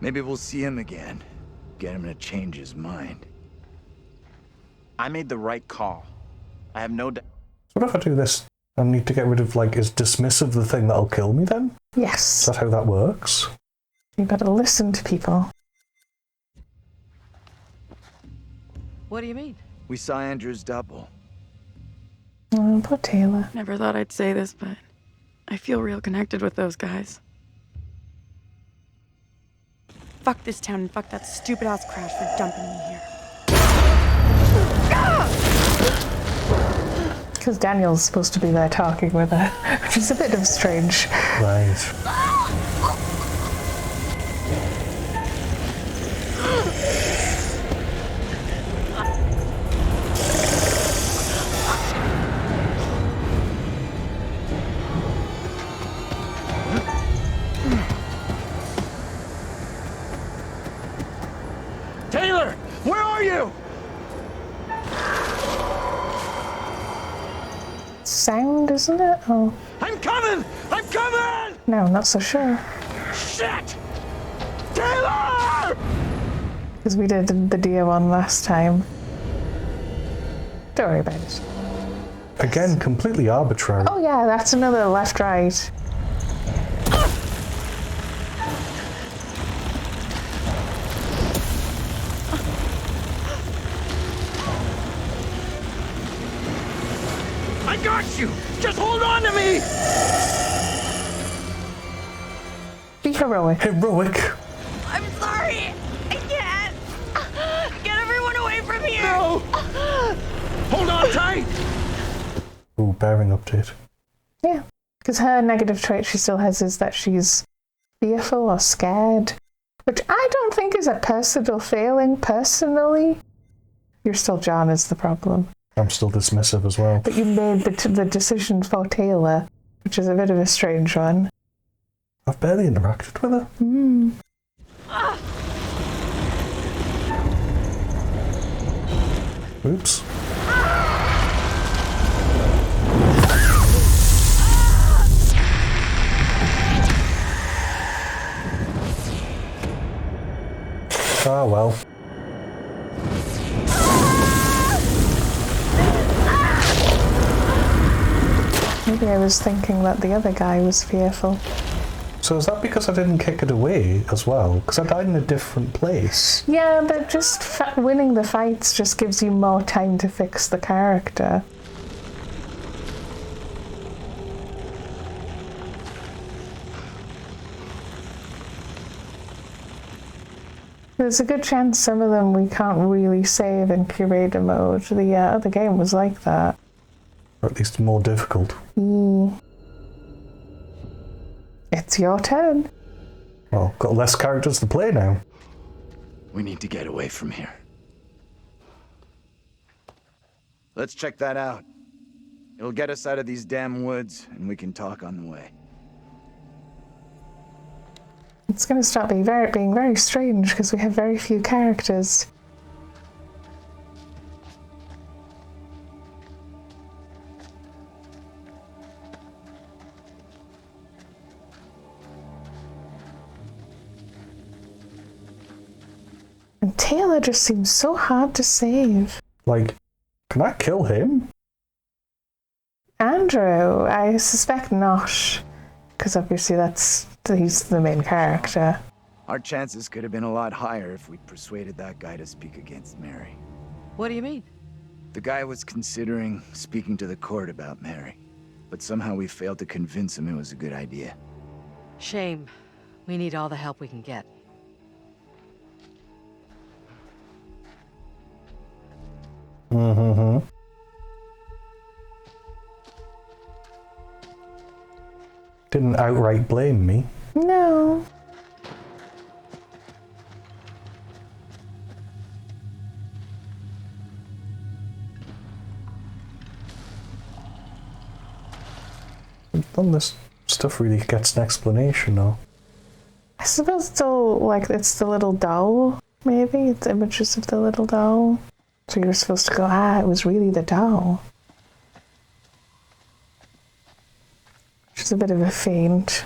Maybe we'll see him again. Get him to change his mind. I made the right call. I have no doubt. So what if I do this? I need to get rid of, like, is dismissive the thing that'll kill me then? Yes. Is that how that works? You gotta listen to people. What do you mean? We saw Andrew's double. Oh, poor Taylor. Never thought I'd say this, but I feel real connected with those guys. Fuck this town and fuck that stupid ass crash for dumping me here. Because Daniel's supposed to be there talking with her, which is a bit of strange. Right. Taylor! Where are you? Sound, isn't it? Oh. I'm coming! I'm coming! No, not so sure. Shit! Taylor! Because we did the deer one last time. Don't worry about it. Again, completely arbitrary. Oh yeah, that's another left-right. I got you! Just hold on to me! Be heroic. Heroic. I'm sorry! I can't! Get everyone away from here! No! Hold on tight! Ooh, bearing update. Yeah, because her negative trait she still has is that she's fearful or scared, which I don't think is a personal failing, personally. You're still John is the problem. I'm still dismissive as well. But you made the decision for Taylor, which is a bit of a strange one. I've barely interacted with her. Mm. Oops. Ah, well. Maybe I was thinking that the other guy was fearful. So is that because I didn't kick it away as well? Because I died in a different place. Yeah, but just winning the fights just gives you more time to fix the character. There's a good chance some of them we can't really save in Curator mode. The other game was like that. Or at least more difficult. It's your turn. Well, got less characters to play now. We need to get away from here. Let's check that out. It'll get us out of these damn woods, and we can talk on the way. It's going to start being very strange because we have very few characters. And Taylor just seems so hard to save. Like, can I kill him? Andrew, I suspect not, because obviously he's the main character. Our chances could have been a lot higher if we'd persuaded that guy to speak against Mary. What do you mean? The guy was considering speaking to the court about Mary, but somehow we failed to convince him it was a good idea. Shame. We need all the help we can get. Mm-hmm. Didn't outright blame me. No. None of this stuff really gets an explanation, though. I suppose it's all, like, it's the little doll, maybe? It's images of the little doll. So you're supposed to go, it was really the doll. Which is a bit of a feint.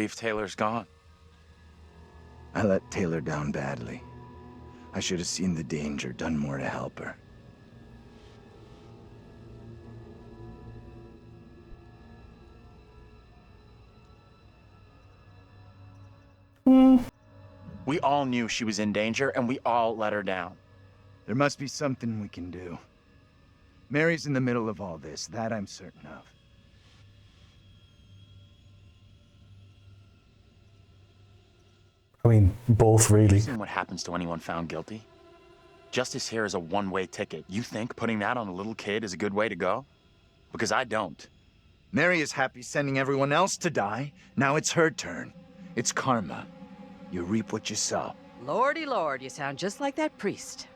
believe Taylor's gone. I let Taylor down badly. I should have seen the danger, done more to help her. We all knew she was in danger, and we all let her down. There must be something we can do. Mary's in the middle of all this, that I'm certain of. I mean, both really. Seen what happens to anyone found guilty? Justice here is a one-way ticket. You think putting that on a little kid is a good way to go? Because I don't. Mary is happy sending everyone else to die. Now it's her turn. It's karma. You reap what you sow. Lordy Lord, you sound just like that priest.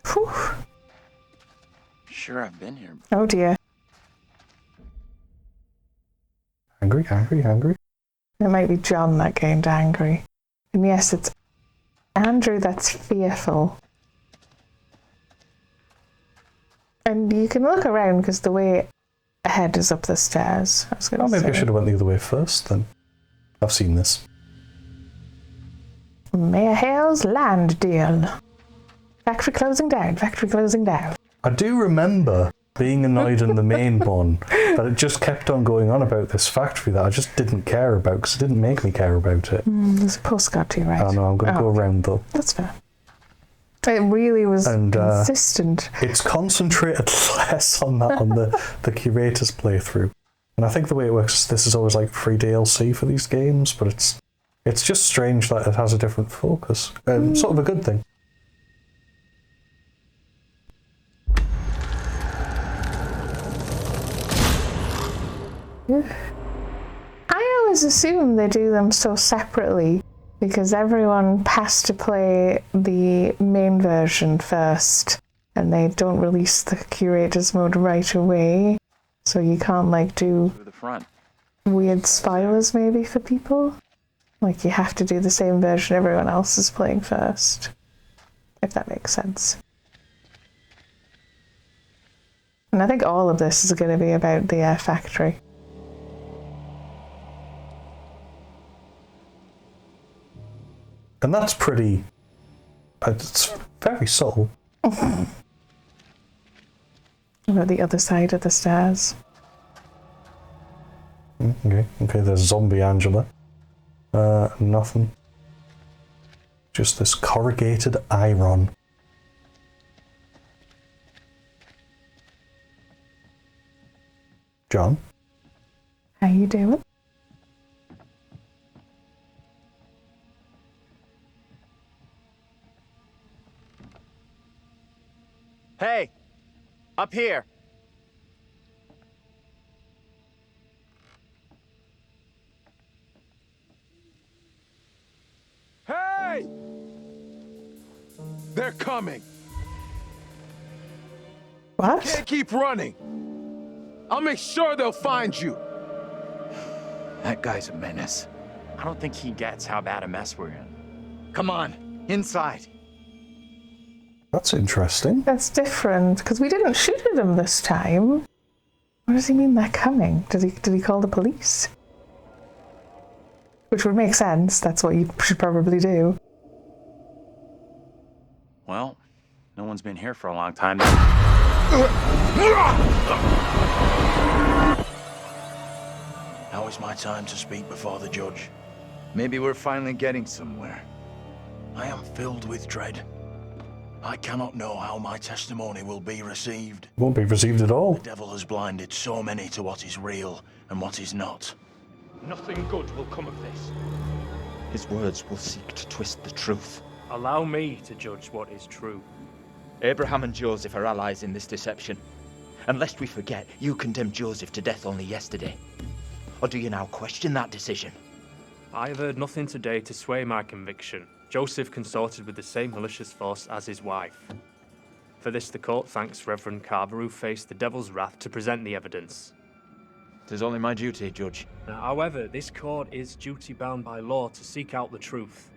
Whew. Sure, I've been here. Oh dear. Angry, angry, angry. It might be John that gained angry. And yes, it's Andrew that's fearful. And you can look around because the way ahead is up the stairs. I was gonna Oh, maybe I say. should have went the other way first then. I've seen this. Mayor Hale's land deal. Factory closing down, factory closing down. I do remember being annoyed in the main one that it just kept on going on about this factory that I just didn't care about because it didn't make me care about it. There's a postcard to you, right? I know, I'm going to go around though. That's fair. It really was consistent. It's concentrated less on that on the Curator's playthrough. And I think the way it works is this is always like free DLC for these games, but it's just strange that it has a different focus. Sort of a good thing. I always assume they do them so separately because everyone has to play the main version first and they don't release the Curator's mode right away. So you can't like do To the front. weird spoilers maybe for people. Like you have to do the same version everyone else is playing first. If that makes sense. And I think all of this is going to be about the factory. And that's pretty... it's very subtle. About the other side of the stairs. Okay, there's zombie Angela. Nothing. Just this corrugated iron. John? How you doing? Hey! Up here! Hey! They're coming. What? Can't keep running. I'll make sure they'll find you. That guy's a menace. I don't think he gets how bad a mess we're in. Come on, inside. That's interesting. That's different, because we didn't shoot at him this time. What does he mean they're coming? Did he call the police? Which would make sense, that's what you should probably do. Well, no one's been here for a long time. Now is my time to speak before the judge. Maybe we're finally getting somewhere. I am filled with dread. I cannot know how my testimony will be received. Won't be received at all. The devil has blinded so many to what is real and what is not. Nothing good will come of this. His words will seek to twist the truth. Allow me to judge what is true. Abraham and Joseph are allies in this deception. And lest we forget, you condemned Joseph to death only yesterday. Or do you now question that decision? I have heard nothing today to sway my conviction. Joseph consorted with the same malicious force as his wife. For this the court thanks Reverend Carver, who faced the devil's wrath to present the evidence. 'Tis only my duty, Judge. However, this court is duty-bound by law to seek out the truth.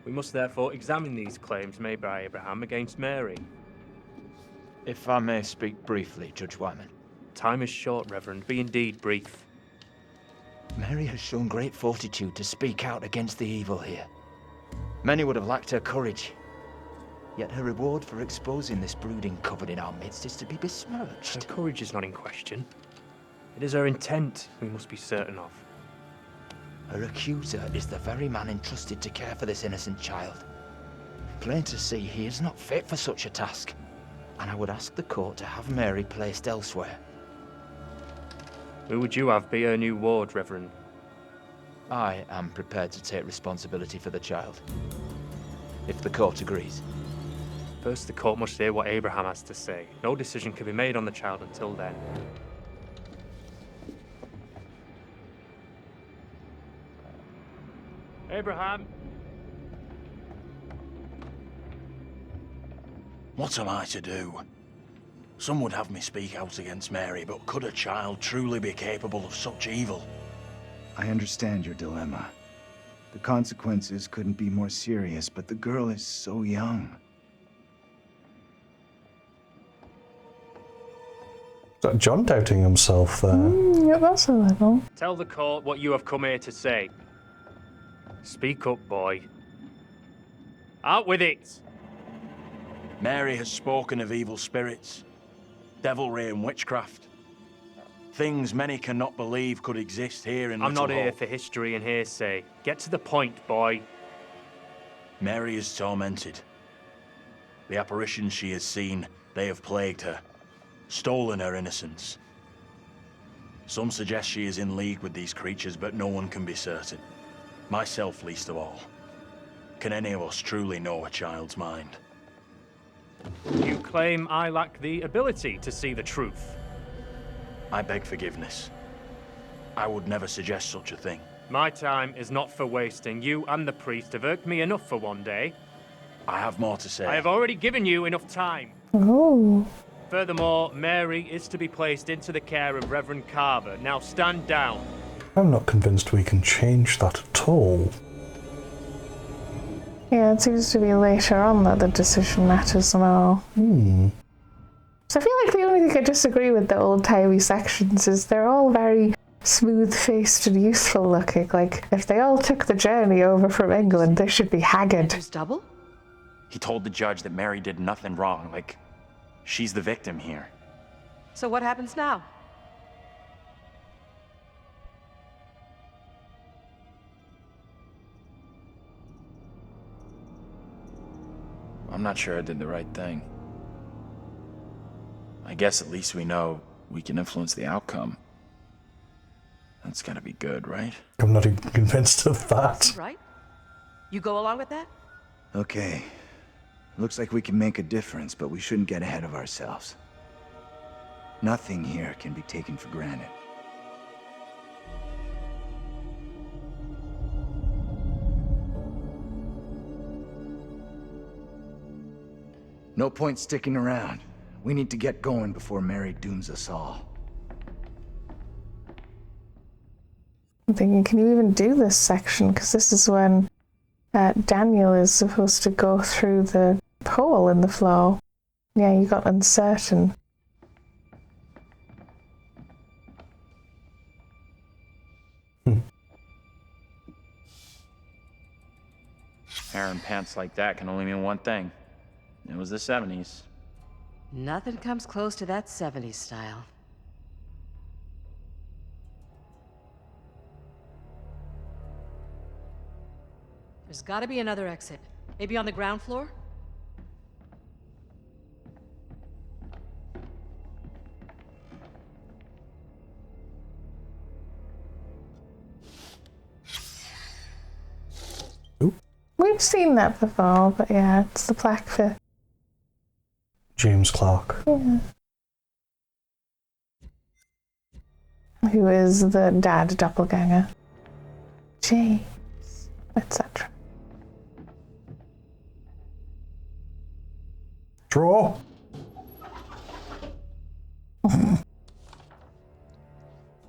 We must therefore examine these claims made by Abraham against Mary. If I may speak briefly, Judge Wyman. Time is short, Reverend. Be indeed brief. Mary has shown great fortitude to speak out against the evil here. Many would have lacked her courage. Yet her reward for exposing this brooding covered in our midst is to be besmirched. Her courage is not in question. It is her intent we must be certain of. Her accuser is the very man entrusted to care for this innocent child. Plain to see, he is not fit for such a task. And I would ask the court to have Mary placed elsewhere. Who would you have be her new ward, Reverend? I am prepared to take responsibility for the child. If the court agrees. First, the court must hear what Abraham has to say. No decision can be made on the child until then. Abraham! What am I to do? Some would have me speak out against Mary, but could a child truly be capable of such evil? I understand your dilemma. The consequences couldn't be more serious, but the girl is so young. Is that John doubting himself there? Yeah, that's a little. Tell the court what you have come here to say. Speak up, boy. Out with it! Mary has spoken of evil spirits, devilry and witchcraft. Things many cannot believe could exist here in I'm Little not here Hope. for history and hearsay. Get to the point, boy. Mary is tormented. The apparitions she has seen, they have plagued her, stolen her innocence. Some suggest she is in league with these creatures, but no one can be certain. Myself least of all. Can any of us truly know a child's mind? You claim I lack the ability to see the truth. I beg forgiveness. I would never suggest such a thing. My time is not for wasting. You and the priest have irked me enough for one day. I have more to say. I have already given you enough time. Oh. Furthermore, Mary is to be placed into the care of Reverend Carver. Now stand down. I'm not convinced we can change that at all. Yeah, it seems to be later on that the decision matters more. So I feel like the only thing I disagree with the old-timey sections is they're all very smooth-faced and youthful looking. Like, if they all took the journey over from England, they should be haggard. There's double? He told the judge that Mary did nothing wrong, like, she's the victim here. So what happens now? I'm not sure I did the right thing. I guess at least we know we can influence the outcome. That's gotta be good, right? I'm not even convinced of that. Right? You go along with that? Okay. Looks like we can make a difference, but we shouldn't get ahead of ourselves. Nothing here can be taken for granted. No point sticking around. We need to get going before Mary dooms us all. I'm thinking, can you even do this section? Because this is when Daniel is supposed to go through the hole in the floor. Yeah, you got uncertain. Hair and pants like that can only mean one thing. It was the 70s. Nothing comes close to that 70s style. There's gotta be another exit. Maybe on the ground floor? We've seen that before, but yeah, it's the plaque for James Clark. yeah. Who is the dad doppelganger. James, etc. Draw!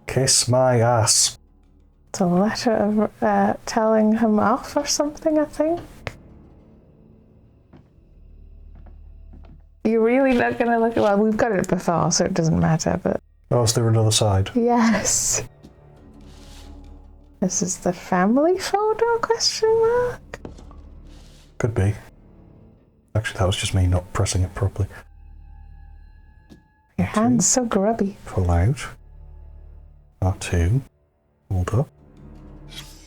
Kiss my ass. It's a letter of telling him off or something, I think. You're really not going to look at... Well, we've got it before, so it doesn't matter, but... Oh, is there another side? Yes. This is the family photo, question mark? Could be. Actually, that was just me not pressing it properly. Your hand's so grubby. Pull out. R2. Hold up.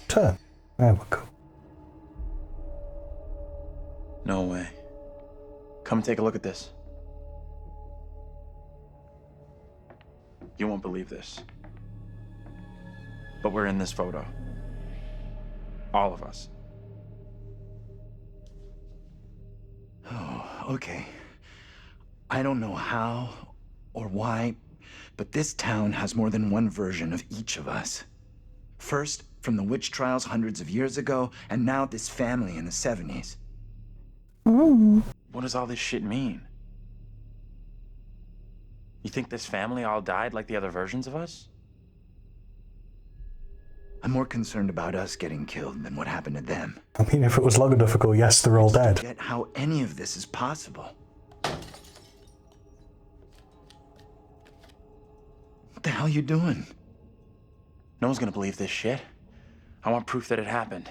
Turn. There we go. No way. Come and take a look at this. You won't believe this. But we're in this photo. All of us. Oh, okay. I don't know how or why, but this town has more than one version of each of us. First, from the witch trials hundreds of years ago, and now this family in the 70s. What does all this shit mean? You think this family all died like the other versions of us? I'm more concerned about us getting killed than what happened to them. I mean, if it was long enough ago, yes, they're all dead. Get how any of this is possible. What the hell are you doing? No one's gonna believe this shit. I want proof that it happened.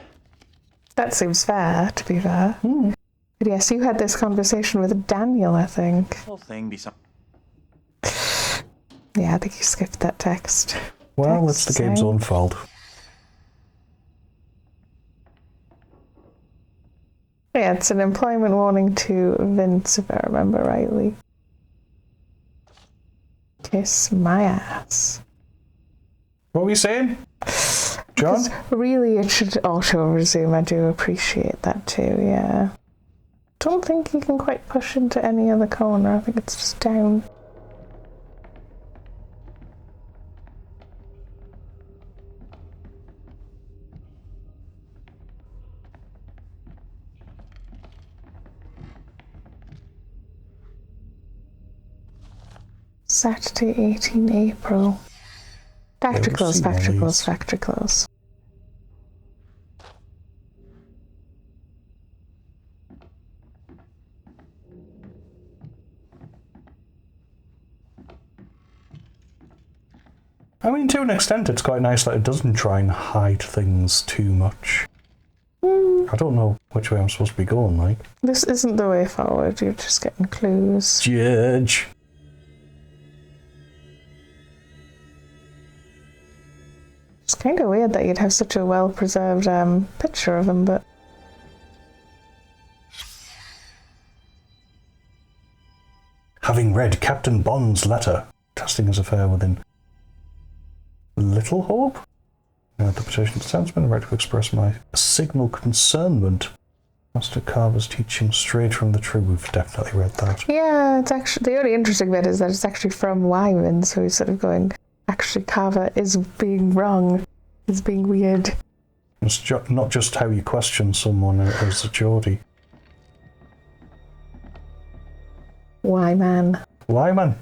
That seems fair, to be fair. But yes, you had this conversation with Daniel, I think. The whole thing be some. Yeah, I think you skipped that text. Well, it's the game's own fault. Yeah, it's an employment warning to Vince, if I remember rightly. Kiss my ass. What were you saying, John? Because really, it should auto-resume. I do appreciate that too, yeah. Don't think you can quite push into any other corner. I think it's just down. Saturday, 18 April. Factory close, factory close, factory close. I mean, to an extent, it's quite nice that it doesn't try and hide things too much. I don't know which way I'm supposed to be going, like. This isn't the way forward, you're just getting clues. Judge. It's kind of weird that you'd have such a well-preserved picture of him, but... Having read Captain Bond's letter, testing his affair within Little Hope? The petition stands been ready to express my signal concernment. Master Carver's teaching straight from the tree. We've definitely read that. Yeah, it's actually... The only interesting bit is that it's actually from Wyman, so he's sort of going... Actually, Carver is being wrong. Is being weird. It's not just how you question someone as a Geordie. Wyman. Wyman.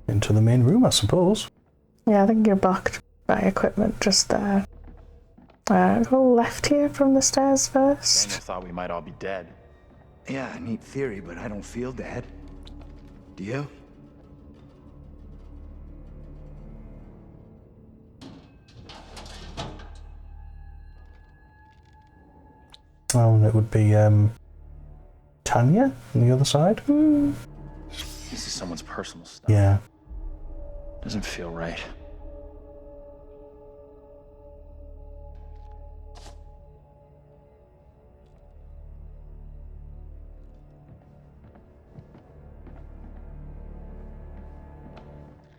Into the main room, I suppose. Yeah, I think you're blocked by equipment just there. Go left here from the stairs first. Daniel thought we might all be dead. Yeah, neat theory, but I don't feel dead. Do you? Oh, and it would be Tanya on the other side. This is someone's personal stuff. Yeah. Doesn't feel right.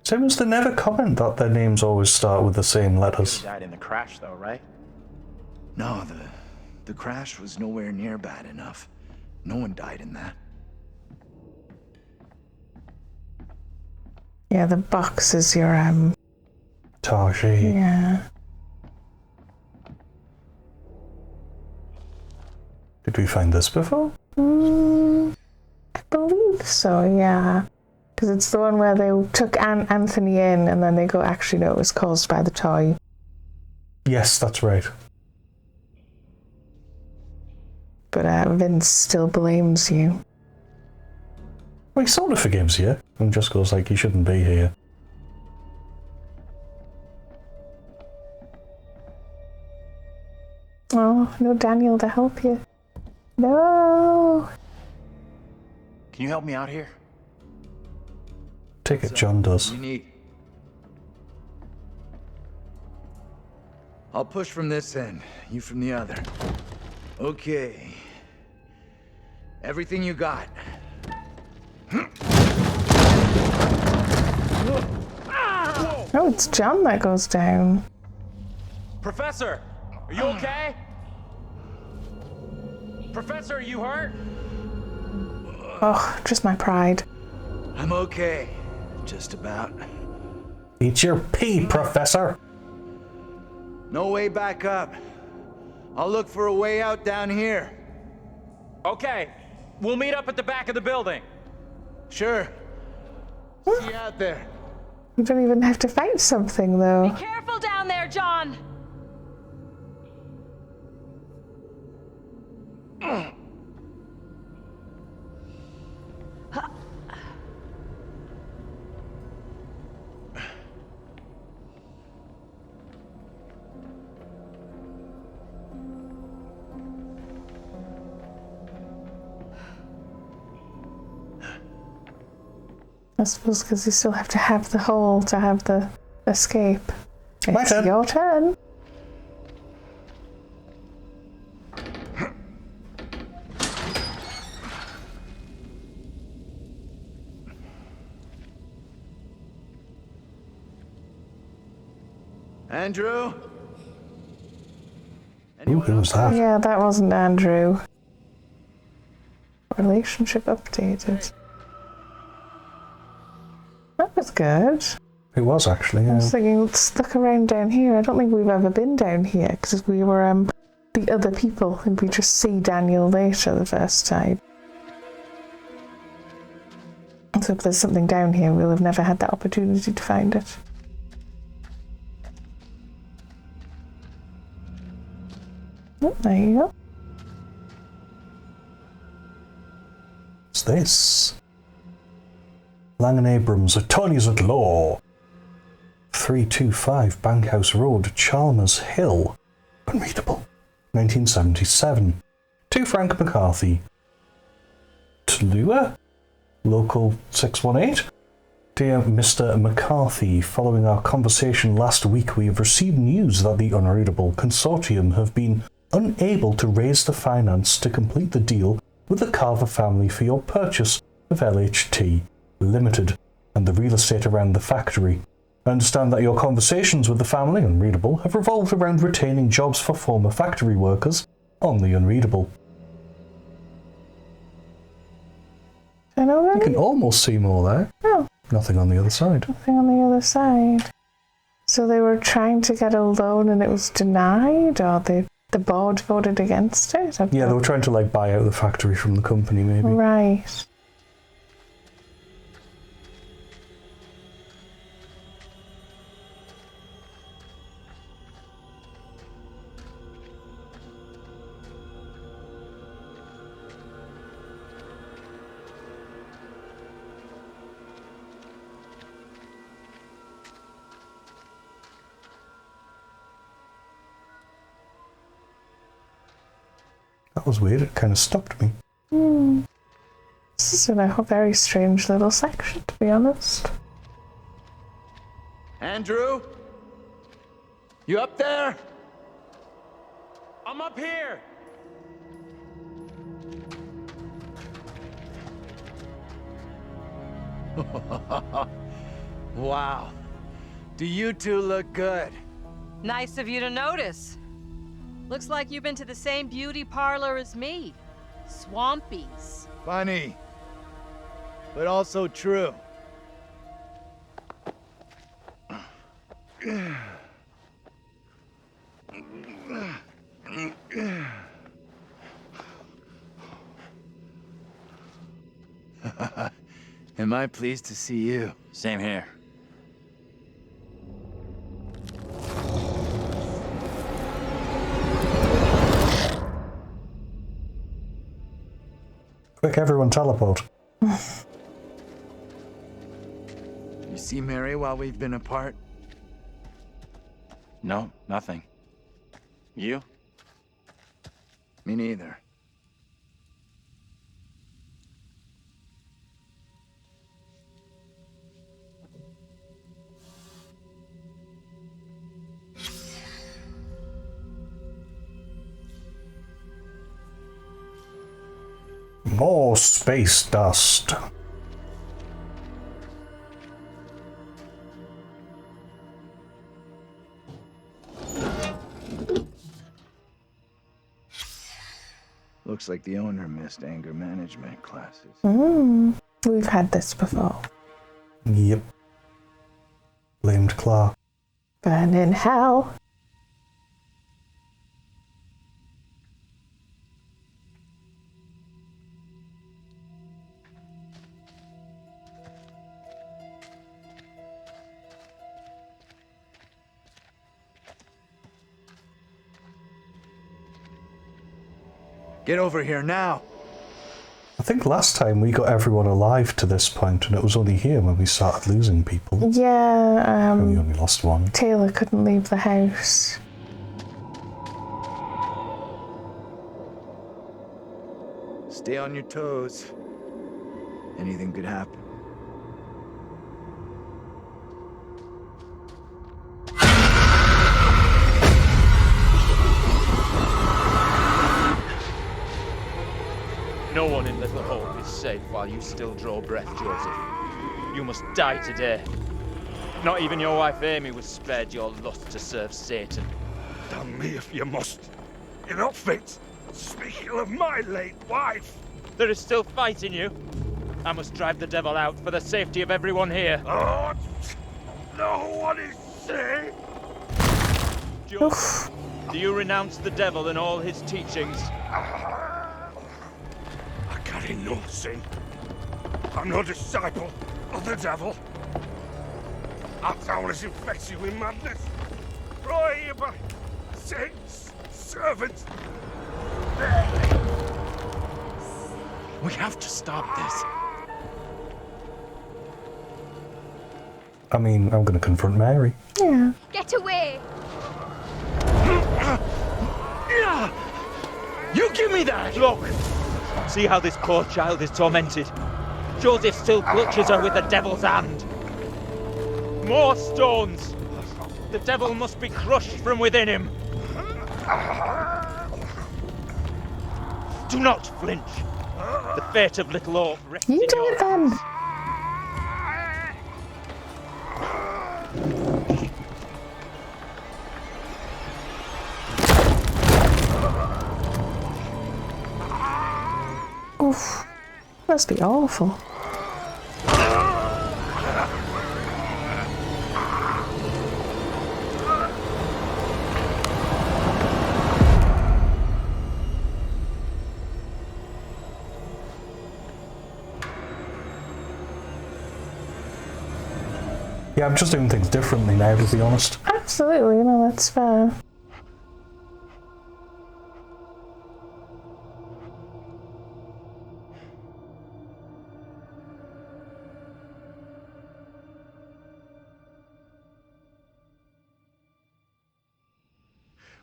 Same as they never comment that their names always start with the same letters. He died in the crash, though, right? No, the crash was nowhere near bad enough. No one died in that. Yeah, the box is your Taji. Yeah. Did we find this before? I believe so, yeah. Because it's the one where they took Anthony in and then they go, actually, no, it was caused by the toy. Yes, that's right. But Vince still blames you. Well, he sort of forgives you and just goes like, you shouldn't be here. Oh, no Daniel to help you. No! Can you help me out here? Take it, John does. You need. I'll push from this end, you from the other. Okay. Everything you got. Oh, it's John that goes down. Professor, are you okay? Professor, are you hurt? Oh, just my pride. I'm okay. Just about. Eat your pee, Professor! No way back up. I'll look for a way out down here. Okay, we'll meet up at the back of the building. Sure. See you out there. You don't even have to fight something, though. Be careful down there, John. I suppose because you still have to have the hole to have the escape. My It's turn. your turn. Andrew? Ooh, who was that? Yeah, that wasn't Andrew. Relationship updated. That was good. It was actually, I yeah. was thinking, let's look around down here. I don't think we've ever been down here because we were the other people and we just see Daniel later the first time. So if there's something down here, we'll have never had that opportunity to find it. Oh, there you go. What's this? Lang and Abrams, attorneys at law. 325 Bankhouse Road, Chalmers Hill. Unreadable. 1977. To Frank McCarthy. Tallua? Local 618. Dear Mr. McCarthy, following our conversation last week, we have received news that the Unreadable Consortium have been unable to raise the finance to complete the deal with the Carver family for your purchase of LHT Limited and the real estate around the factory. I understand that your conversations with the family, Unreadable, have revolved around retaining jobs for former factory workers on the Unreadable. I know You that. can almost see more there. Oh, Nothing on the other side. nothing on the other side. So they were trying to get a loan and it was denied, or the board voted against it? Yeah, they were trying to like buy out the factory from the company, maybe. Right. That was weird. It kind of stopped me. This is in a very strange little section, to be honest. Andrew? You up there? I'm up here. Wow. Do you two look good? Nice of you to notice. Looks like you've been to the same beauty parlor as me. Swampy's. Funny. But also true. Am I pleased to see you? Same here. Quick, everyone teleport. You see Mary while we've been apart? No, nothing. You? Me neither. More space dust. Looks like the owner missed anger management classes. We've had this before. Yep. Blamed Clark. Burn in hell. Get over here now! I think last time we got everyone alive to this point, and it was only here when we started losing people. Yeah, We only lost one. Taylor couldn't leave the house. Stay on your toes. Anything could happen. No one in Little Hope is safe while you still draw breath, Joseph. You must die today. Not even your wife Amy was spared your lust to serve Satan. Damn me if you must. You're not fit. Speaking of my late wife. There is still fight in you. I must drive the devil out for the safety of everyone here. Oh, no one is safe. Joseph, do you renounce the devil and all his teachings? I carry no sin. I'm no disciple of the devil. Our town is infected with madness. Brought here by Satan's servants. We have to stop this. I mean, I'm going to confront Mary. Yeah. Get away! You give me that! Look! See how this poor child is tormented. Joseph still clutches her with the devil's hand. More stones! The devil must be crushed from within him. Do not flinch. The fate of Little Hope rests in You do your it then. hands. Oof. Must be awful. Yeah, I'm just doing things differently now, to be honest. Absolutely, no, that's fair.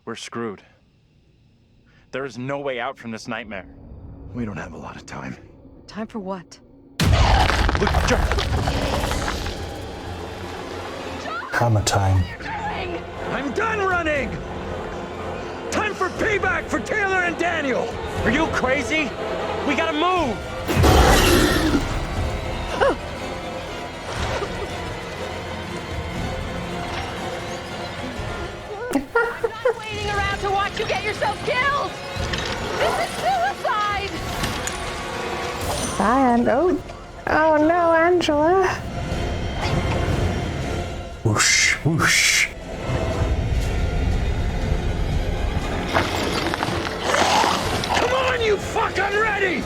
We're screwed. There is no way out from this nightmare. We don't have a lot of time. Time for what? Look, Hammer time. I'm done running! Time for payback for Taylor and Daniel! Are you crazy? We gotta move! I'm not waiting around to watch you get yourself killed! This is suicide! Bye, and oh no, Angela. Whoosh, whoosh. Come on, you fuck! I'm ready!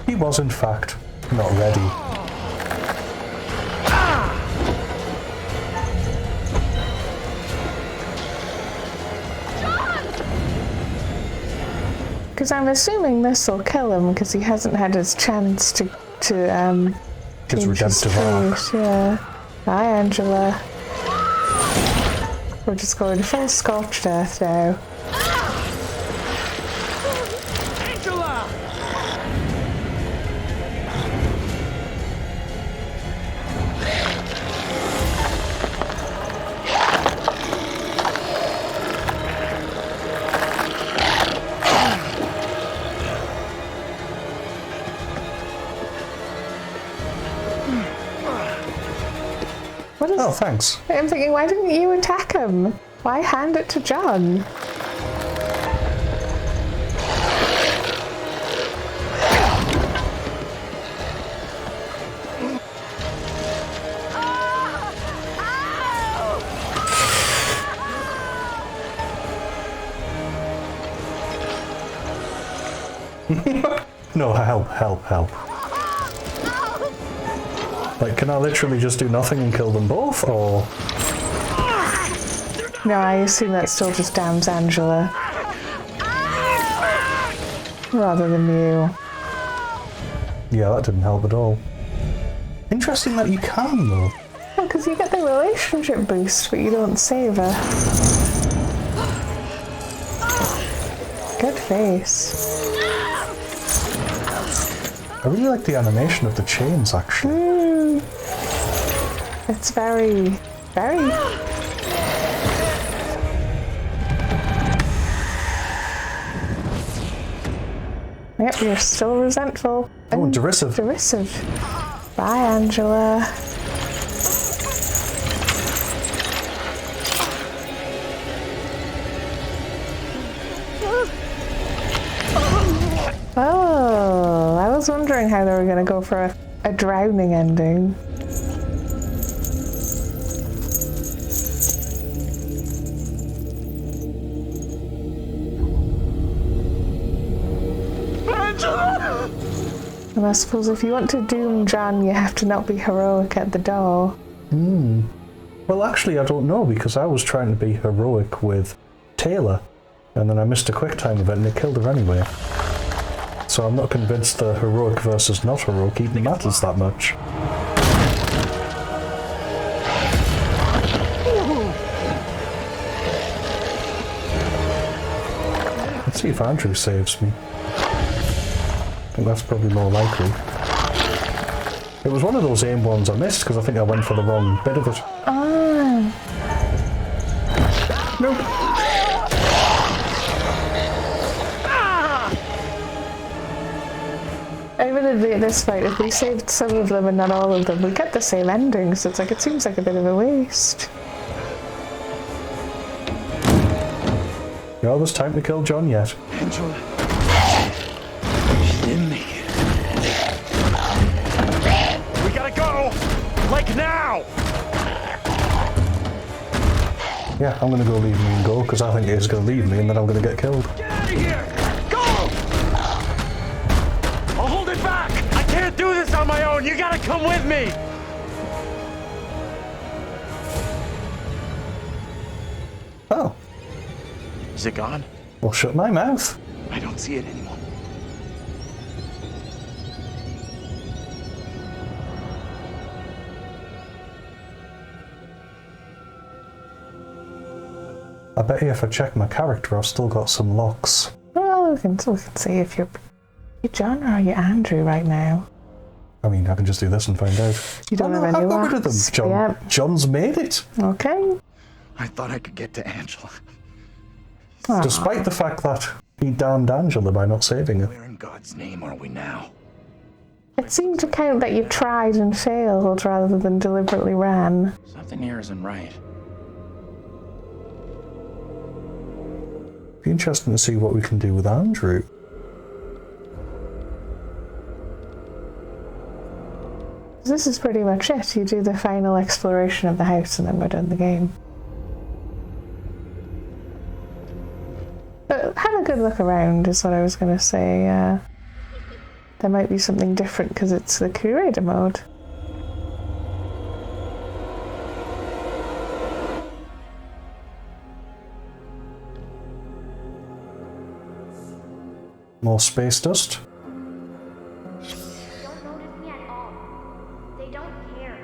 He was, in fact, not ready. Because I'm assuming this will kill him because he hasn't had his chance to his redemptive arc. Yeah. Hi, Angela. We're just going full scorched earth now. Angela! What is... Oh, thanks. I'm thinking, why didn't you attack him? Why hand it to John? No, help. Like, can I literally just do nothing and kill them both, or...? No, I assume that still just damns Angela. Rather than you. Yeah, that didn't help at all. Interesting that you can, though. Oh, because you get the relationship boost, but you don't save her. Good face. I really like the animation of the chains, actually. It's very... Yep, you're still resentful. Oh, and derisive. Derisive. Bye, Angela. Oh, I was wondering how they were going to go for a drowning ending. And I suppose if you want to doom John, you have to not be heroic at the door. Well, actually, I don't know, because I was trying to be heroic with Taylor, and then I missed a quick time event and it killed her anyway. So I'm not convinced the heroic versus not heroic even matters that much. Let's see if Andrew saves me. I think that's probably more likely. It was one of those aim ones I missed because I think I went for the wrong bit of it. Ah. Nope. Admittedly, at this fight, if we saved some of them and not all of them, we get the same ending, so it's like, it seems like a bit of a waste. Yeah, there's time to kill John yet. Angela. She didn't make it. We gotta go! Like now! Yeah, I'm gonna go leave me and go, because I think he's gonna leave me and then I'm gonna get killed. Get out of here! Go! I'll hold it back! I can't do this on my own! You gotta come with me! Oh. Is it gone? Well, shut my mouth. I don't see it anymore. I bet you if I check my character, I've still got some locks. Well, we can see if you're John or are you Andrew right now. I mean, I can just do this and find out. You don't have any I've got rid of them. locks. John, Yep. John's made it. Okay. I thought I could get to Angela. Aww. Despite the fact that he damned Angela by not saving her. Where in God's name are we now? It seemed to count that you tried and failed rather than deliberately ran. Something here isn't right. Be interesting to see what we can do with Andrew. This is pretty much it. You do the final exploration of the house and then we're done the game. But have a good look around is what I was going to say. there might be something different because it's the Curator mode. More space dust. Don't notice me at all. They don't care.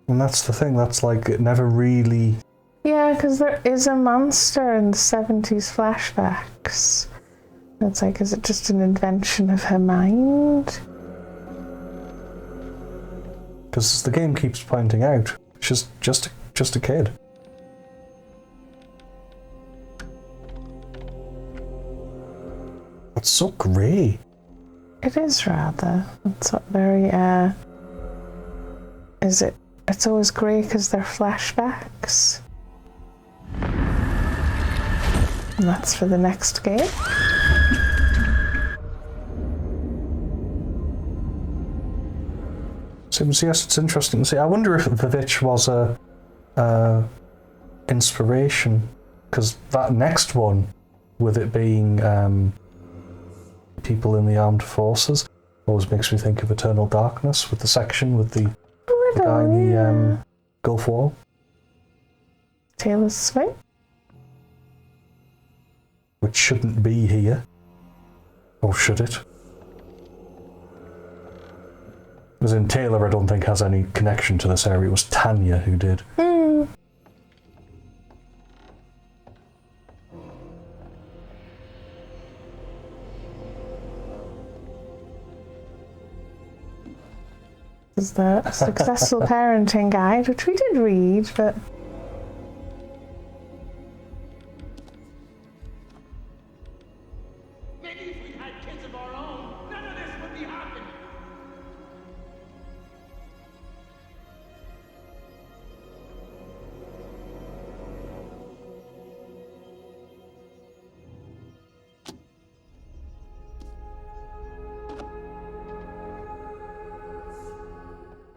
And that's the thing, that's like, it never really... Yeah, because there is a monster in the 70s flashbacks. It's like, is it just an invention of her mind? Because the game keeps pointing out, she's just a kid. It's so grey. It is rather. It's very, is it? It's always grey because they're flashbacks. And that's for the next game. Seems, yes, it's interesting to see. I wonder if the Witch was a inspiration, because that next one, with it being people in the armed forces, always makes me think of Eternal Darkness, with the section with the guy in the Gulf War. Taylor Swift? Which shouldn't be here. Or should it? As in, Taylor I don't think has any connection to this area. It was Tanya who did. This is the Successful Parenting Guide, which we did read, but... Maybe if we had kids of our own, none of this would be happening.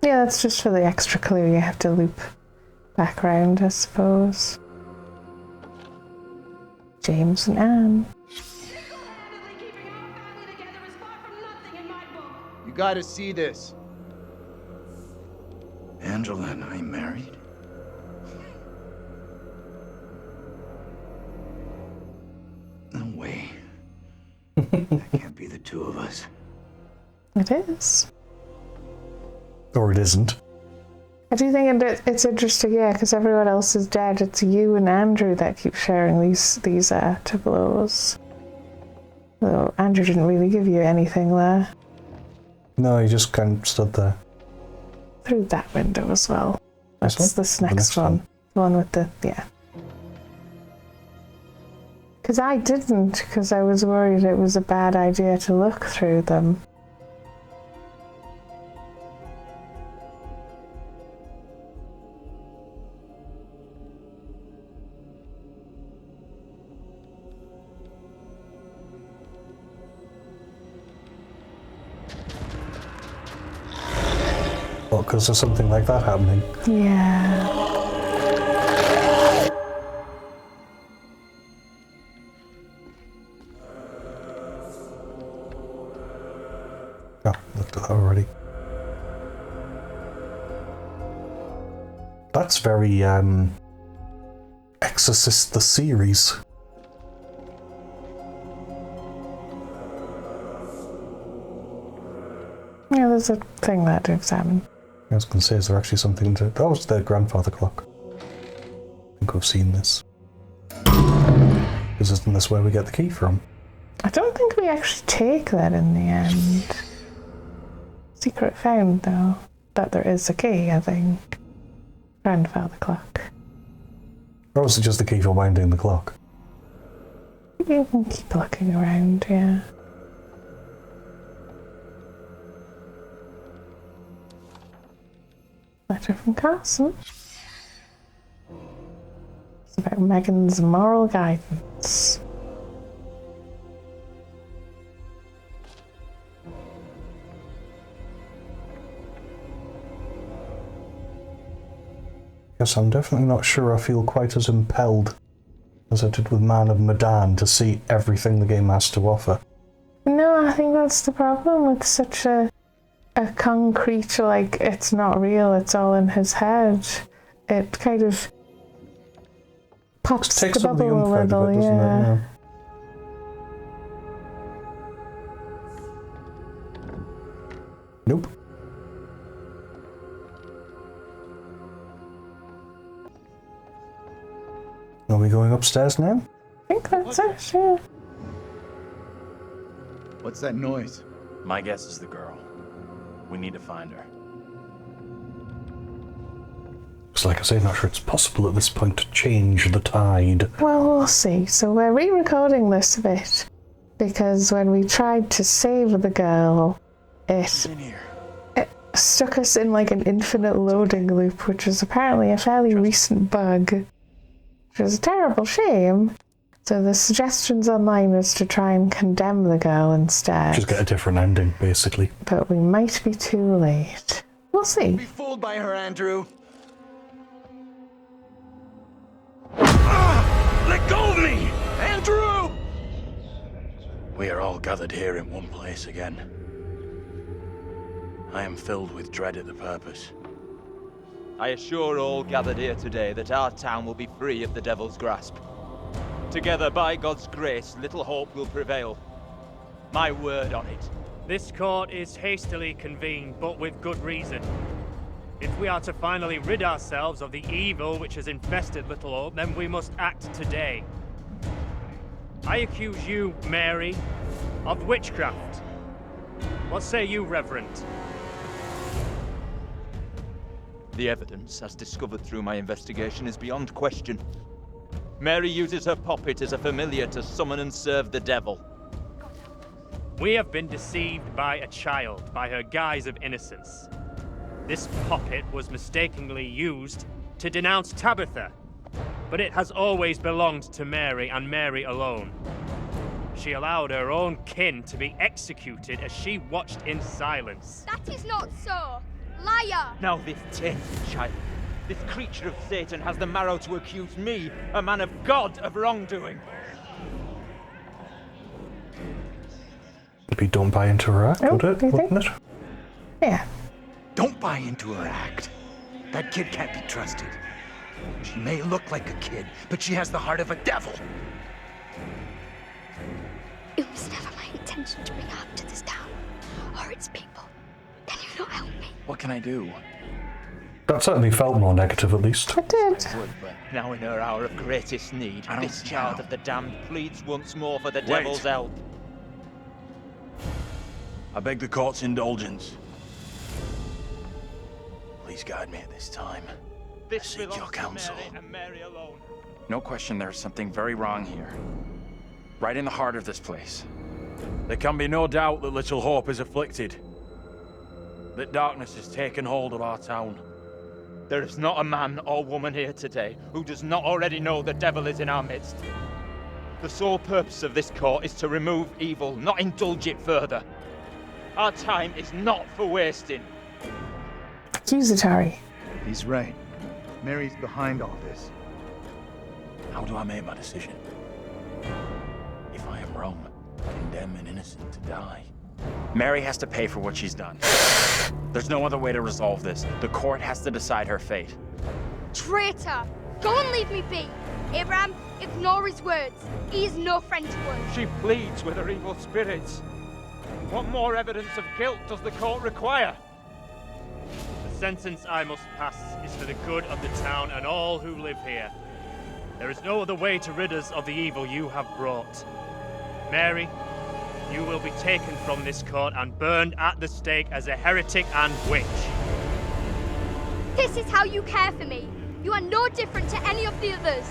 Yeah, that's just for the extra clue you have to loop back around, I suppose. James and Anne. You gotta see this. Angela and I married? No way. That can't be the two of us. It is. Or it isn't. I do think it's interesting, yeah, because everyone else is dead. It's you and Andrew that keep sharing these tableaus. Though Andrew didn't really give you anything there. No, he just kind of stood there. Through that window as well. This That's one? this The next next one. one. The one with the, yeah. Because I didn't, because I was worried it was a bad idea to look through them. Well, because there's something like that happening. Yeah. Oh, looked at that already. That's very, Exorcist the series. Yeah, there's a thing there to examine. I was going to say, is there actually something to... That was the grandfather clock. I think we've seen this. Because isn't this where we get the key from? I don't think we actually take that in the end. Secret found, though, that there is a key, I think. Grandfather clock. Or was it just the key for winding the clock? You can keep looking around, yeah. Letter from Carson. It's about Megan's moral guidance. Yes, I'm definitely not sure I feel quite as impelled as I did with Man of Medan to see everything the game has to offer. No, I think that's the problem with such a concrete, like, it's not real, it's all in his head. It kind of pops the bubble a little, yeah. Nope. Are we going upstairs now? I think that's it, yeah. What's that noise? My guess is the girl. We need to find her. It's like I say, not sure it's possible at this point to change the tide. Well, we'll see. So we're re-recording this bit because when we tried to save the girl, it stuck us in like an infinite loading loop, which is apparently a fairly recent bug, which is a terrible shame. So the suggestions online is to try and condemn the girl instead. Just get a different ending, basically. But we might be too late. We'll see. Don't be fooled by her, Andrew. Let go of me! Andrew! We are all gathered here in one place again. I am filled with dread at the purpose. I assure all gathered here today that our town will be free of the devil's grasp. Together, by God's grace, little hope will prevail. My word on it. This court is hastily convened, but with good reason. If we are to finally rid ourselves of the evil which has infested Little Hope, then we must act today. I accuse you, Mary, of witchcraft. What say you, Reverend? The evidence, as discovered through my investigation, is beyond question. Mary uses her puppet as a familiar to summon and serve the devil. We have been deceived by a child, by her guise of innocence. This puppet was mistakenly used to denounce Tabitha, but it has always belonged to Mary and Mary alone. She allowed her own kin to be executed as she watched in silence. That is not so. Liar! Now this tainted child, this creature of Satan has the marrow to accuse me, a man of God, of wrongdoing. Maybe don't buy into her act, wouldn't it? Yeah. Don't buy into her act. That kid can't be trusted. She may look like a kid, but she has the heart of a devil. It was never my intention to bring harm to this town or its people. Can you not help me? What can I do? That certainly felt more negative, at least. It did. I would, but now in her hour of greatest need, this child of the damned pleads once more for the devil's help. I beg the court's indulgence. Please guide me at this time. I seek your counsel. Mary and Mary alone. No question there's something very wrong here. Right in the heart of this place. There can be no doubt that Little Hope is afflicted. That darkness has taken hold of our town. There is not a man or woman here today who does not already know the devil is in our midst. The sole purpose of this court is to remove evil, not indulge it further. Our time is not for wasting. Accusatory. He's right. Mary's behind all this. How do I make my decision? If I am wrong, condemn an innocent to die. Mary has to pay for what she's done. There's no other way to resolve this. The court has to decide her fate. Traitor! Go and leave me be! Abraham, ignore his words. He is no friend to us. She pleads with her evil spirits. What more evidence of guilt does the court require? The sentence I must pass is for the good of the town and all who live here. There is no other way to rid us of the evil you have brought. Mary, you will be taken from this court and burned at the stake as a heretic and witch. This is how you care for me. You are no different to any of the others.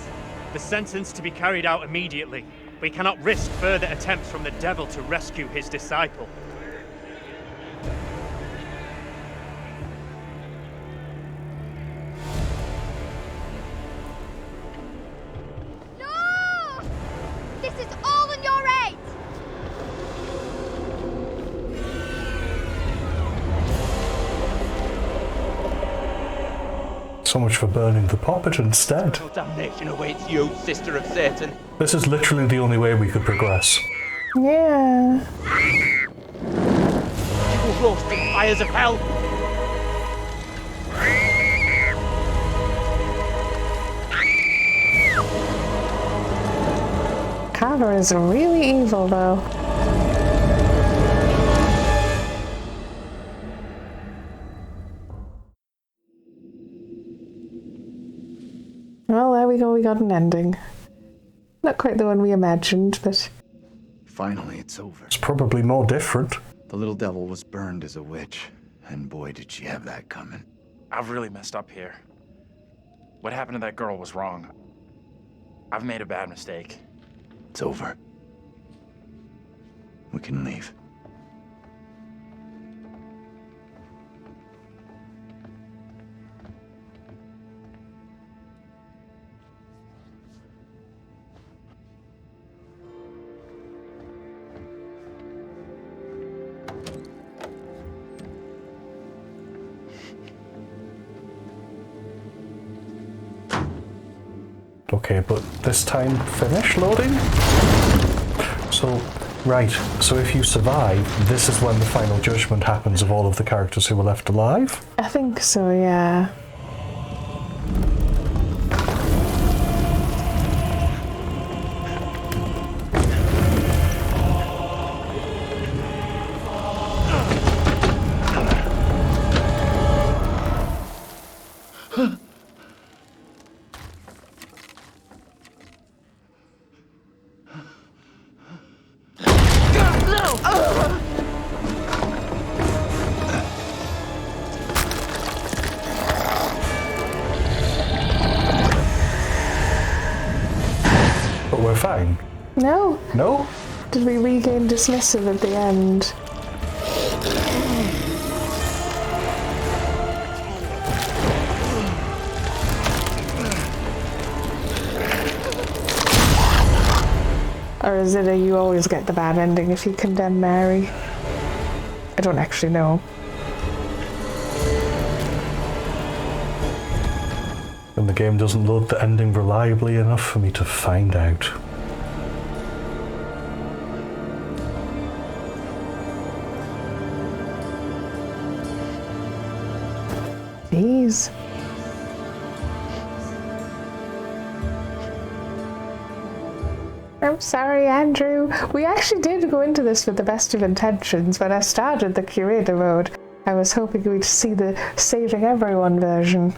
The sentence to be carried out immediately. We cannot risk further attempts from the devil to rescue his disciple. No! This is all in your aid! So much for burning the puppet instead. Damnation awaits you, sister of Satan. This is literally the only way we could progress. Yeah. close to the fires of hell. Carver is really evil, though. Well, there we go, we got an ending. Not quite the one we imagined, but... Finally, it's over. It's probably more different. The little devil was burned as a witch, and boy did she have that coming. I've really messed up here. What happened to that girl was wrong. I've made a bad mistake. It's over. We can leave. Okay, but this time finish loading? So, right, so if you survive, this is when the final judgment happens of all of the characters who were left alive? I think so, yeah. But we're fine. No. No? Did we regain dismissive at the end? Or is it a you always get the bad ending if you condemn Mary? I don't actually know. And the game doesn't load the ending reliably enough for me to find out. Jeez. I'm sorry, Andrew. We actually did go into this with the best of intentions. When I started the Curator mode, I was hoping we'd see the saving everyone version.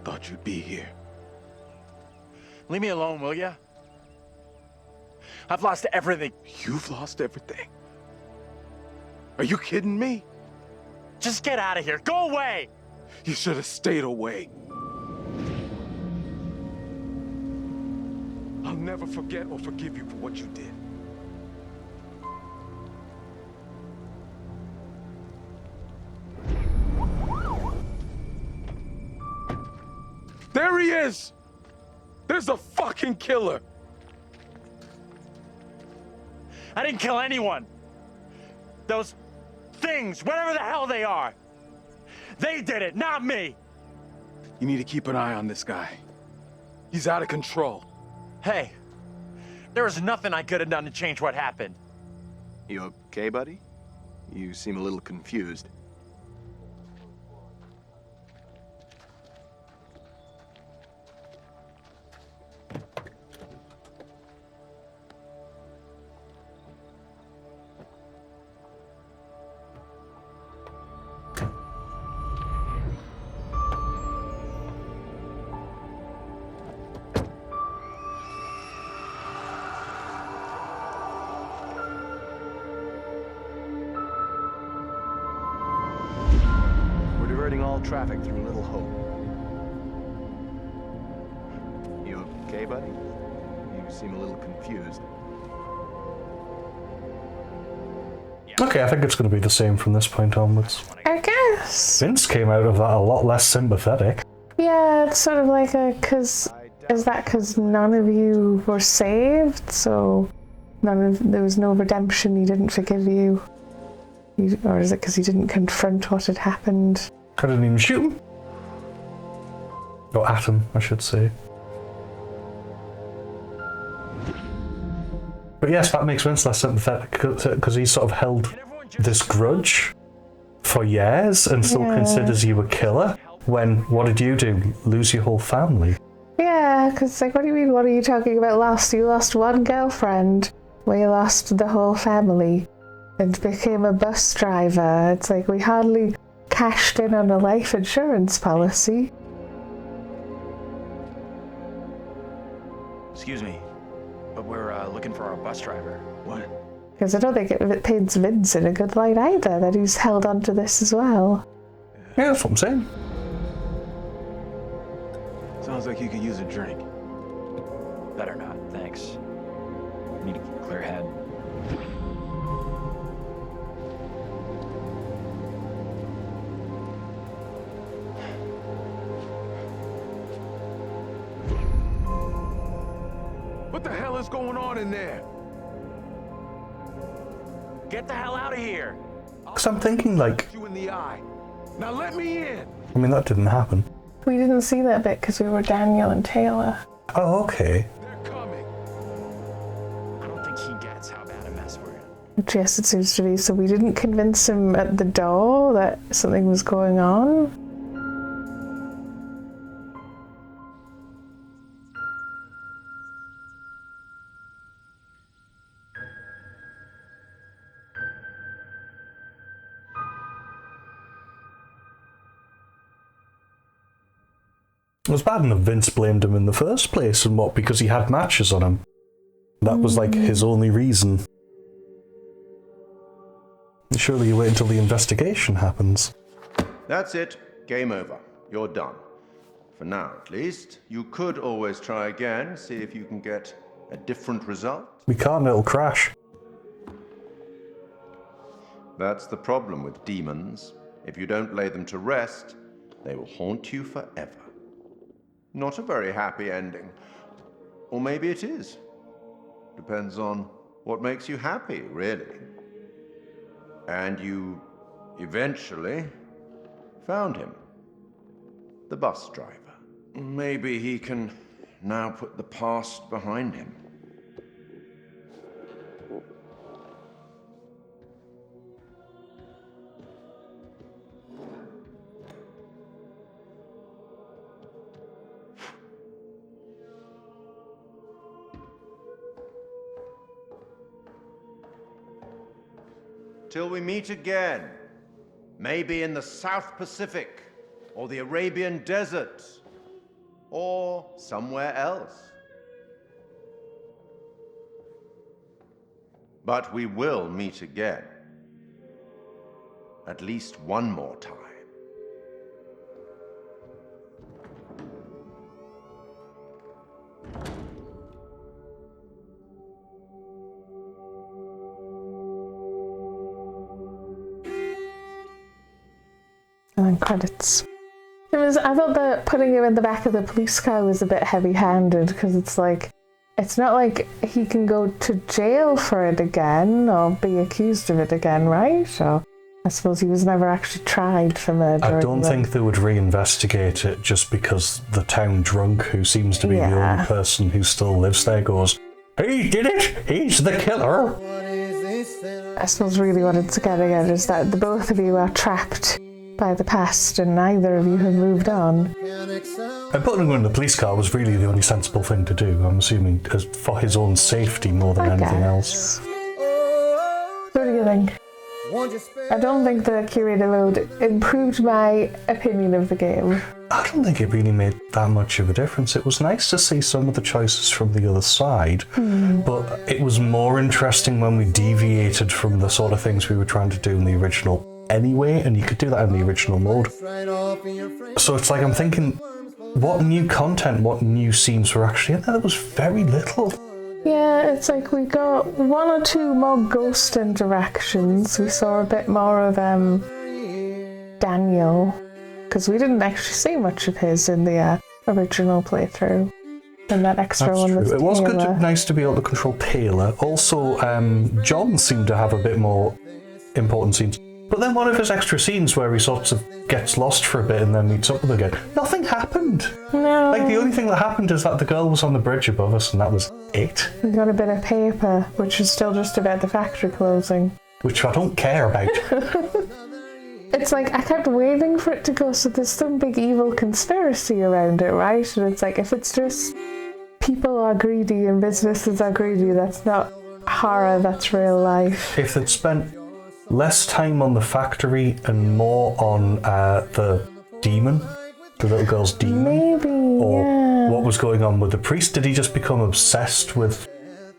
Thought you'd be here. Leave me alone, will ya? I've lost everything. You've lost everything? Are you kidding me? Just get out of here. Go away! You should have stayed away. I'll never forget or forgive you for what you did. There he is! There's the fucking killer! I didn't kill anyone. Those things, whatever the hell they are. They did it, not me. You need to keep an eye on this guy. He's out of control. Hey, there was nothing I could have done to change what happened. You okay, buddy? You seem a little confused. diverting all traffic through Little Hope. You okay, buddy? You seem a little confused. Okay, I think it's going to be the same from this point onwards. I guess. Vince came out of that a lot less sympathetic. Yeah, it's sort of like is that because none of you were saved? So there was no redemption, he didn't forgive you? Or is it because he didn't confront what had happened? I didn't even shoot him. Or at him, I should say. But yes, that makes Vince less sympathetic because he sort of held this grudge for years and still considers you a killer. When, what did you do? Lose your whole family? Yeah, because like, what do you mean, what are you talking about lost? You lost one girlfriend, we lost the whole family and became a bus driver. It's like we hardly cashed in on a life insurance policy. Excuse me, but we're looking for our bus driver. What? Because I don't think it paints Vince in a good light either, that he's held on to this as well. Yeah, that's what I'm saying. Sounds like you could use a drink. Better not, thanks. Need to keep a clear head. What the hell is going on in there? Get the hell out of here! Because I'm thinking, like... You in the eye. Now let me in! I mean, that didn't happen. We didn't see that bit because we were Daniel and Taylor. Oh, okay. They're coming. I don't think he gets how bad a mess we're in. Which, yes, it seems to be. So we didn't convince him at the door that something was going on. It was bad enough Vince blamed him in the first place, and what, because he had matches on him? That was like his only reason. Surely you wait until the investigation happens. That's it. Game over. You're done. For now, at least. You could always try again, see if you can get a different result. We can't, it'll crash. That's the problem with demons. If you don't lay them to rest, they will haunt you forever. Not a very happy ending. Or maybe it is. Depends on what makes you happy, really. And you eventually found him. The bus driver. Maybe he can now put the past behind him. Till we meet again, maybe in the South Pacific, or the Arabian Desert, or somewhere else. But we will meet again. At least one more time. And then credits. I thought that putting him in the back of the police car was a bit heavy-handed, because it's like, it's not like he can go to jail for it again or be accused of it again, right? So I suppose he was never actually tried for murder. I don't think they would reinvestigate it just because the town drunk, who seems to be the only person who still lives there, goes, "He did it! He's the killer!" I suppose really what it's getting at is that the both of you are trapped by the past and neither of you have moved on. And putting him in the police car was really the only sensible thing to do, I'm assuming, for his own safety more than anything else. What do you think? I don't think the Curator mode improved my opinion of the game. I don't think it really made that much of a difference. It was nice to see some of the choices from the other side, but it was more interesting when we deviated from the sort of things we were trying to do in the original anyway, and you could do that in the original mode. So it's like I'm thinking, what new content, what new scenes were actually in there? There was very little. Yeah, it's like we got one or two more ghost interactions. We saw a bit more of Daniel, because we didn't actually see much of his in the original playthrough. And that extra That's one true. was It was Taylor. nice to be able to control Taylor. Also, John seemed to have a bit more important scenes. But then one of his extra scenes where he sort of gets lost for a bit and then meets up with her again, nothing happened. No. Like, the only thing that happened is that the girl was on the bridge above us, and that was it. We got a bit of paper, which is still just about the factory closing. Which I don't care about. It's like, I kept waiting for it to go, so there's some big evil conspiracy around it, right? And it's like, if it's just people are greedy and businesses are greedy, that's not horror, that's real life. If they'd spent less time on the factory and more on the demon, the little girl's demon. Maybe, or what was going on with the priest. Did he just become obsessed with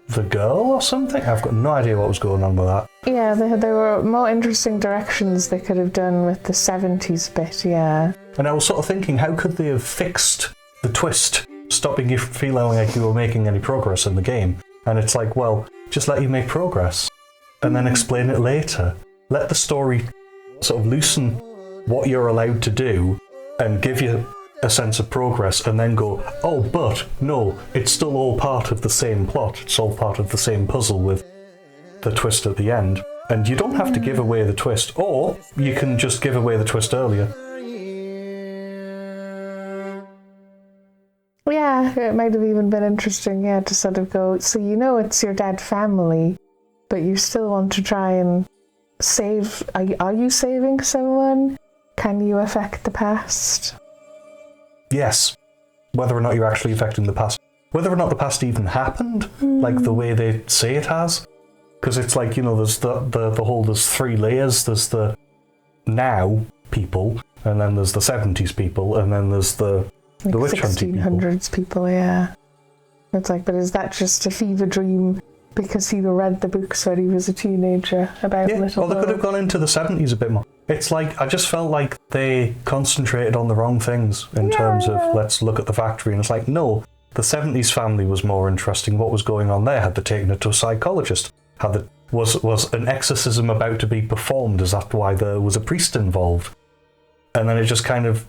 the girl or something? I've got no idea what was going on with that. Yeah, there were more interesting directions they could have done with the 70s bit, yeah. And I was sort of thinking, how could they have fixed the twist, stopping you feeling like you were making any progress in the game? And it's like, well, just let you make progress and then explain it later. Let the story sort of loosen what you're allowed to do and give you a sense of progress, and then go, oh, but no, it's still all part of the same plot. It's all part of the same puzzle with the twist at the end. And you don't have to give away the twist, or you can just give away the twist earlier. Yeah, it might have even been interesting, yeah, to sort of go, so you know it's your dead family, but you still want to try and save. Are you saving someone? Can you affect the past? Yes. Whether or not you're actually affecting the past. Whether or not the past even happened, like the way they say it has. Because it's like, you know, there's the whole, there's three layers. There's the now people, and then there's the 70s people, and then there's the witch hunting people. 1600s people, yeah. It's like, but is that just a fever dream because he read the books when he was a teenager about little well, they could have gone into the 70s a bit more. It's like, I just felt like they concentrated on the wrong things in terms of, let's look at the factory, and it's like, no, the 70s family was more interesting. What was going on there? Had they taken it to a psychologist? Was an exorcism about to be performed? Is that why there was a priest involved? And then it just kind of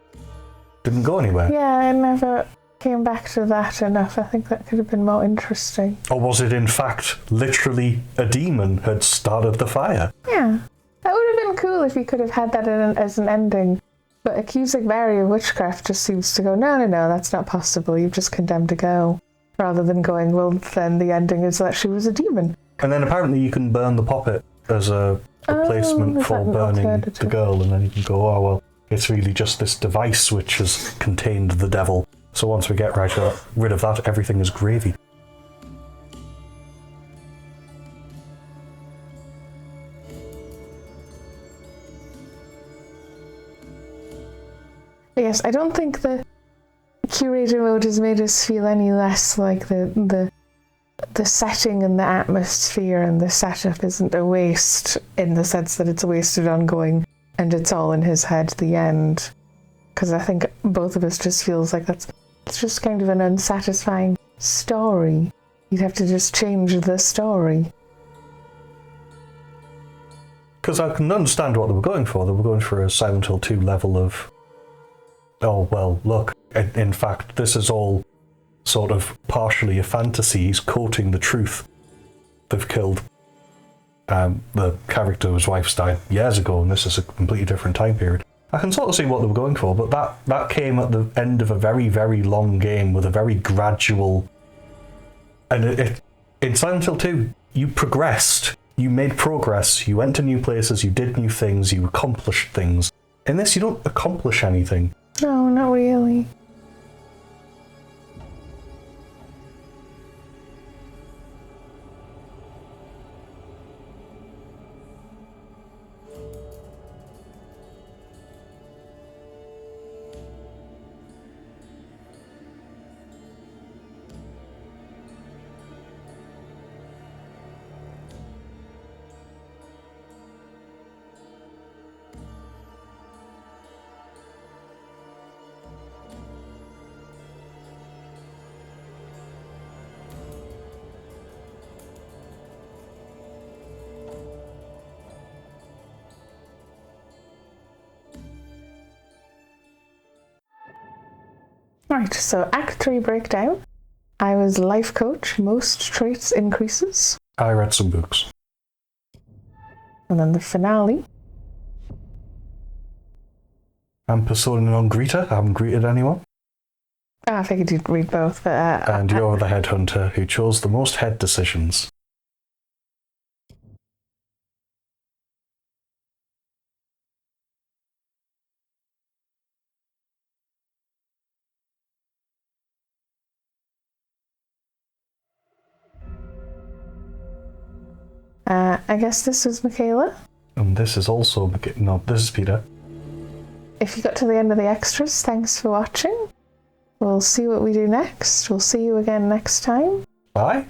didn't go anywhere. Yeah, I never came back to that enough. I think that could have been more interesting. Or was it in fact literally a demon had started the fire? Yeah. That would have been cool if you could have had that as an ending. But accusing Mary of witchcraft just seems to go, no, that's not possible. You've just condemned a girl. Rather than going, well, then the ending is that she was a demon. And then apparently you can burn the poppet as a replacement for burning the girl, and then you can go, oh, well, it's really just this device which has contained the devil. So once we get rid of that, everything is gravy. Yes, I don't think the Curator mode has made us feel any less like the setting and the atmosphere and the setup isn't a waste, in the sense that it's wasted on going and it's all in his head at the end. Because I think both of us just feels like it's just kind of an unsatisfying story. You'd have to just change the story. Because I can understand what they were going for. They were going for a Silent Hill 2 level of, oh, well, look, in fact, this is all sort of partially a fantasy. He's quoting the truth. They've killed the character whose wife's died years ago, and this is a completely different time period. I can sort of see what they were going for, but that came at the end of a very, very long game with a very gradual... And in Silent Hill 2, you progressed. You made progress. You went to new places. You did new things. You accomplished things. In this, you don't accomplish anything. No, not really. Right, so Act 3 breakdown. I was life coach, most traits increases. I read some books. And then the finale. I'm persona non grata. I haven't greeted anyone. I figured you'd read both. And you're the headhunter who chose the most head decisions. I guess this was Michaela. And this is also... No, this is Peter. If you got to the end of the extras, thanks for watching. We'll see what we do next. We'll see you again next time. Bye.